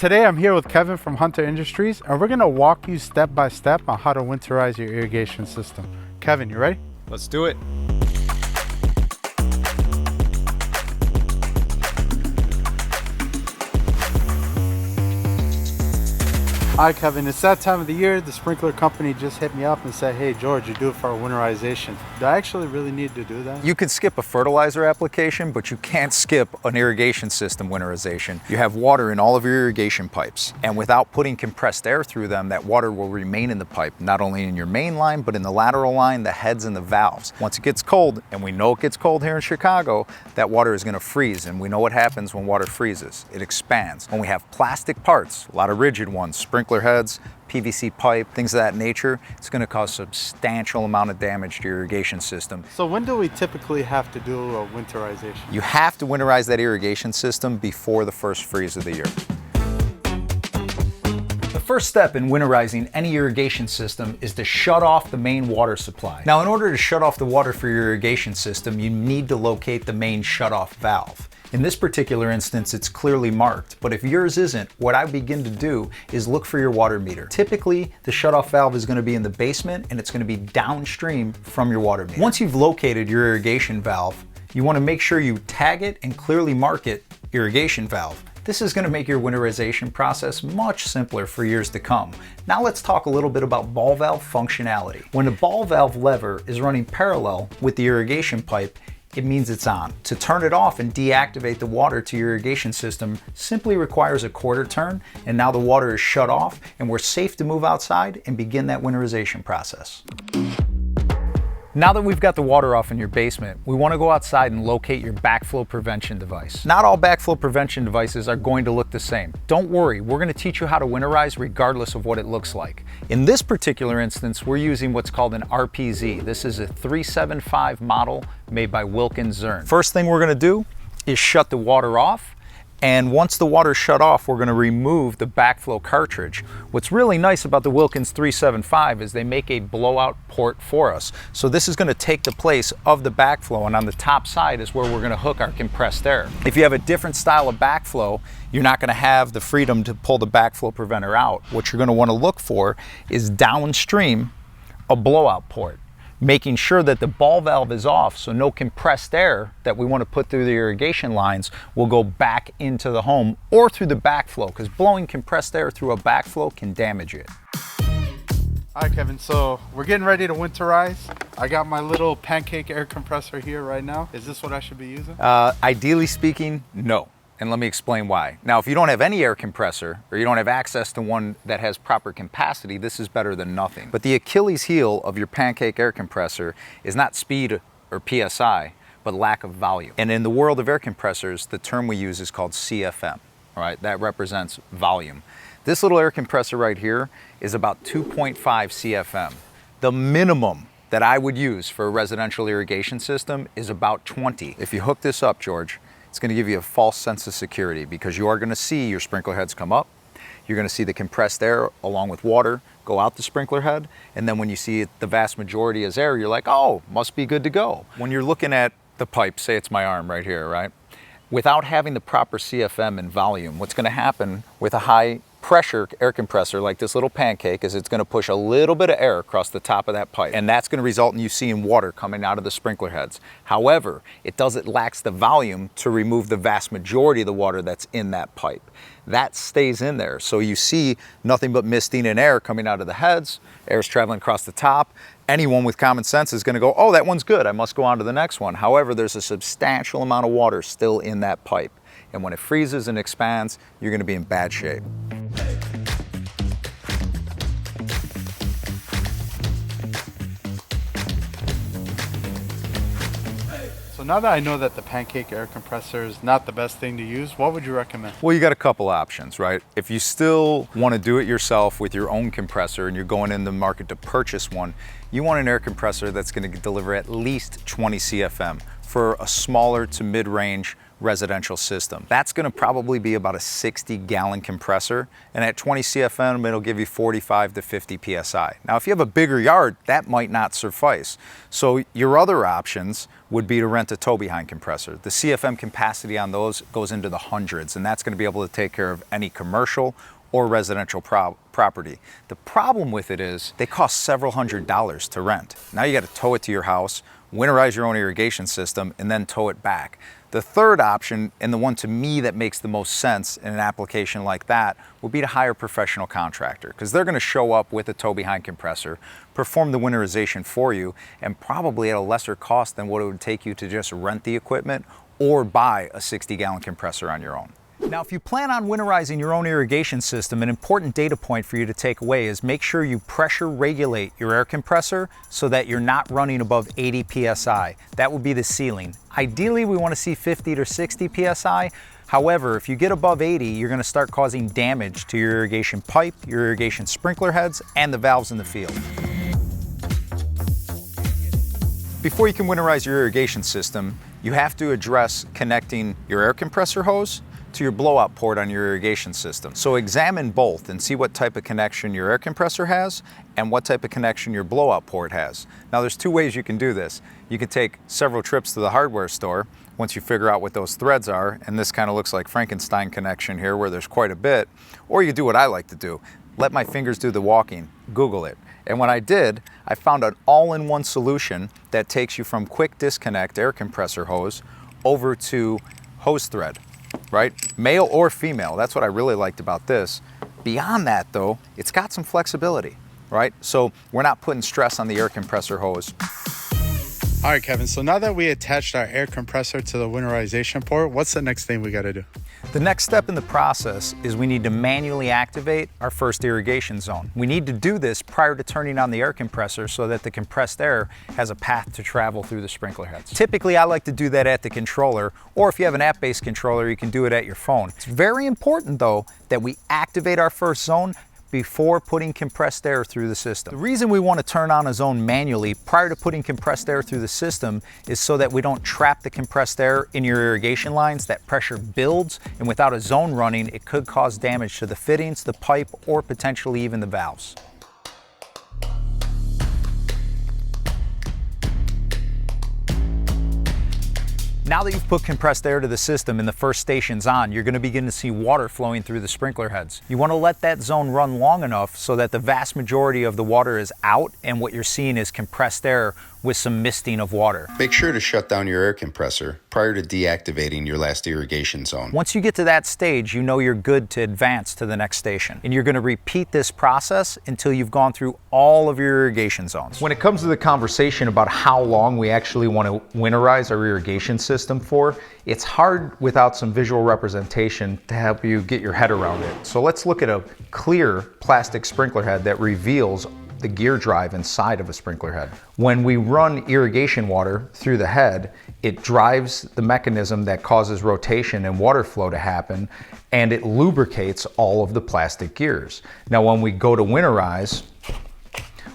today I'm here with Kevin from Hunter Industries, and we're gonna walk you step by step on how to winterize your irrigation system. Kevin, you ready? Let's do it. Hi Kevin, it's that time of the year. The sprinkler company just hit me up and said, hey George, you're due for our winterization. Do I actually really need to do that? You can skip a fertilizer application, but you can't skip an irrigation system winterization. You have water in all of your irrigation pipes, and without putting compressed air through them, that water will remain in the pipe, not only in your main line, but in the lateral line, the heads and the valves. Once it gets cold, and we know it gets cold here in Chicago, that water is gonna freeze, and we know what happens when water freezes. It expands. When we have plastic parts, a lot of rigid ones, sprinkler heads, PVC pipe, things of that nature, it's going to cause substantial amount of damage to your irrigation system. So when do we typically have to do a winterization? You have to winterize that irrigation system before the first freeze of the year. The first step in winterizing any irrigation system is to shut off the main water supply. Now, in order to shut off the water for your irrigation system, you need to locate the main shutoff valve. In this particular instance, it's clearly marked, but if yours isn't, what I begin to do is look for your water meter. Typically, the shutoff valve is going to be in the basement and it's going to be downstream from your water meter. Once you've located your irrigation valve, you want to make sure you tag it and clearly mark it irrigation valve. This is going to make your winterization process much simpler for years to come. Now let's talk a little bit about ball valve functionality. When the ball valve lever is running parallel with the irrigation pipe, it means it's on. To turn it off and deactivate the water to your irrigation system simply requires a quarter turn, and now the water is shut off and we're safe to move outside and begin that winterization process. Now that we've got the water off in your basement, we want to go outside and locate your backflow prevention device. Not all backflow prevention devices are going to look the same. Don't worry, we're going to teach you how to winterize regardless of what it looks like. In this particular instance, we're using what's called an RPZ. This is a 375 model made by Wilkins Zurn. First thing we're going to do is shut the water off. And once the water's shut off, we're going to remove the backflow cartridge. What's really nice about the Wilkins 375 is they make a blowout port for us. So this is going to take the place of the backflow, and on the top side is where we're going to hook our compressed air. If you have a different style of backflow, you're not going to have the freedom to pull the backflow preventer out. What you're going to want to look for is downstream a blowout port, making sure that the ball valve is off so no compressed air that we want to put through the irrigation lines will go back into the home or through the backflow, because blowing compressed air through a backflow can damage it. All right, Kevin, so we're getting ready to winterize. I got my little pancake air compressor here right now. Is this what I should be using? Ideally speaking, no. And let me explain why. Now, if you don't have any air compressor or you don't have access to one that has proper capacity, this is better than nothing. But the Achilles heel of your pancake air compressor is not speed or PSI, but lack of volume. And in the world of air compressors, the term we use is called CFM, all right? That represents volume. This little air compressor right here is about 2.5 CFM. The minimum that I would use for a residential irrigation system is about 20. If you hook this up, George, it's going to give you a false sense of security, because you are going to see your sprinkler heads come up. You're going to see the compressed air along with water go out the sprinkler head. And then when you see it, the vast majority is air, you're like, oh, must be good to go. When you're looking at the pipe, say it's my arm right here, right? Without having the proper CFM and volume, what's going to happen with a high pressure air compressor like this little pancake is it's going to push a little bit of air across the top of that pipe, and that's going to result in you seeing water coming out of the sprinkler heads. However, it lacks the volume to remove the vast majority of the water that's in that pipe. That stays in there, so you see nothing but misting and air coming out of the heads. Air's traveling across the top. Anyone with common sense is going to go, oh, that one's good, I must go on to the next one. However, there's a substantial amount of water still in that pipe, and when it freezes and expands, you're going to be in bad shape. So now that I know that the pancake air compressor is not the best thing to use, what would you recommend? Well, you got a couple options, right? If you still want to do it yourself with your own compressor and you're going in the market to purchase one, you want an air compressor that's going to deliver at least 20 CFM for a smaller to mid-range residential system. That's going to probably be about a 60-gallon compressor, and at 20 CFM it'll give you 45 to 50 PSI. Now if you have a bigger yard, that might not suffice. So your other options would be to rent a tow-behind compressor. The CFM capacity on those goes into the hundreds, and that's going to be able to take care of any commercial or residential property. The problem with it is they cost several $100s to rent. Now you got to tow it to your house, winterize your own irrigation system, and then tow it back. The third option, and the one to me that makes the most sense in an application like that, would be to hire a professional contractor, because they're going to show up with a tow-behind compressor, perform the winterization for you, and probably at a lesser cost than what it would take you to just rent the equipment or buy a 60-gallon compressor on your own. Now, if you plan on winterizing your own irrigation system, an important data point for you to take away is make sure you pressure regulate your air compressor so that you're not running above 80 PSI. That would be the ceiling. Ideally, we want to see 50 to 60 PSI. However, if you get above 80, you're going to start causing damage to your irrigation pipe, your irrigation sprinkler heads, and the valves in the field. Before you can winterize your irrigation system, you have to address connecting your air compressor hose to your blowout port on your irrigation system. So examine both and see what type of connection your air compressor has and what type of connection your blowout port has. Now there's two ways you can do this. You can take several trips to the hardware store once you figure out what those threads are, and this kind of looks like Frankenstein connection here where there's quite a bit, or you do what I like to do. Let my fingers do the walking, Google it. And when I did, I found an all-in-one solution that takes you from quick disconnect air compressor hose over to hose thread. Right? Male or female, that's what I really liked about this. Beyond that though, it's got some flexibility, right? So we're not putting stress on the air compressor hose. All right, Kevin, so now that we attached our air compressor to the winterization port, what's the next thing we got to do? The next step in the process is we need to manually activate our first irrigation zone. We need to do this prior to turning on the air compressor so that the compressed air has a path to travel through the sprinkler heads. Typically, I like to do that at the controller, or if you have an app-based controller, you can do it at your phone. It's very important though that we activate our first zone before putting compressed air through the system. The reason we want to turn on a zone manually prior to putting compressed air through the system is so that we don't trap the compressed air in your irrigation lines. That pressure builds, and without a zone running, it could cause damage to the fittings, the pipe, or potentially even the valves. Now that you've put compressed air to the system and the first station's on, you're going to begin to see water flowing through the sprinkler heads. You want to let that zone run long enough so that the vast majority of the water is out and what you're seeing is compressed air with some misting of water. Make sure to shut down your air compressor prior to deactivating your last irrigation zone. Once you get to that stage, you know you're good to advance to the next station. And you're going to repeat this process until you've gone through all of your irrigation zones. When it comes to the conversation about how long we actually want to winterize our irrigation system for, it's hard without some visual representation to help you get your head around it. So let's look at a clear plastic sprinkler head that reveals the gear drive inside of a sprinkler head. When we run irrigation water through the head, it drives the mechanism that causes rotation and water flow to happen, and it lubricates all of the plastic gears. Now when we go to winterize,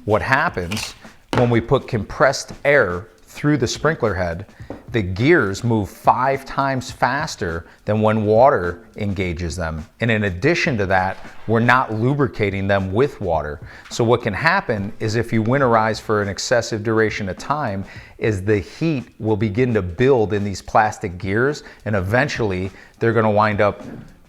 what happens when we put compressed air through the sprinkler head, the gears move 5 times faster than when water engages them. And in addition to that, we're not lubricating them with water. So what can happen is if you winterize for an excessive duration of time, is the heat will begin to build in these plastic gears, and eventually they're going to wind up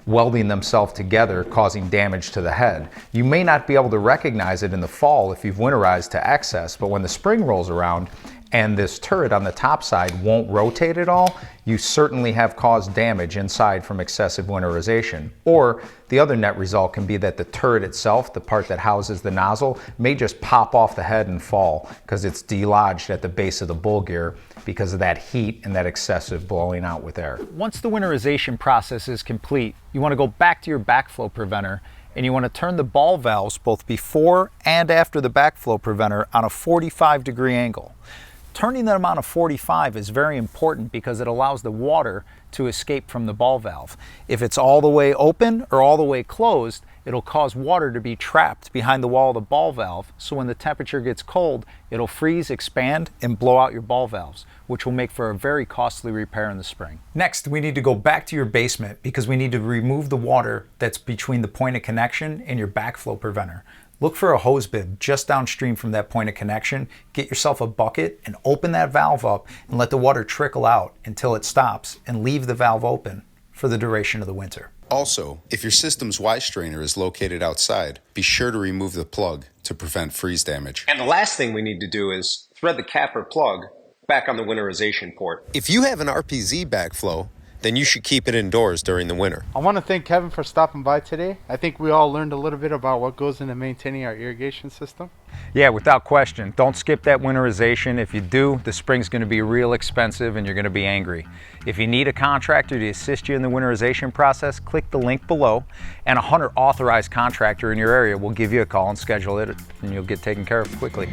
welding themselves together, causing damage to the head. You may not be able to recognize it in the fall if you've winterized to excess, but when the spring rolls around and this turret on the top side won't rotate at all, you certainly have caused damage inside from excessive winterization. Or the other net result can be that the turret itself, the part that houses the nozzle, may just pop off the head and fall because it's delodged at the base of the bull gear because of that heat and that excessive blowing out with air. Once the winterization process is complete, you want to go back to your backflow preventer and you want to turn the ball valves both before and after the backflow preventer on a 45-degree angle. Turning them on a 45 is very important because it allows the water to escape from the ball valve. If it's all the way open or all the way closed, it'll cause water to be trapped behind the wall of the ball valve, so when the temperature gets cold, it'll freeze, expand, and blow out your ball valves, which will make for a very costly repair in the spring. Next, we need to go back to your basement because we need to remove the water that's between the point of connection and your backflow preventer. Look for a hose bib just downstream from that point of connection. Get yourself a bucket and open that valve up and let the water trickle out until it stops, and leave the valve open for the duration of the winter. Also, if your system's Y strainer is located outside, be sure to remove the plug to prevent freeze damage. And the last thing we need to do is thread the cap or plug back on the winterization port. If you have an RPZ backflow, then you should keep it indoors during the winter. I want to thank Kevin for stopping by today. I think we all learned a little bit about what goes into maintaining our irrigation system. Yeah, without question. Don't skip that winterization. If you do, the spring's going to be real expensive and you're going to be angry. If you need a contractor to assist you in the winterization process, click the link below, and a Hunter authorized contractor in your area will give you a call and schedule it, and you'll get taken care of quickly.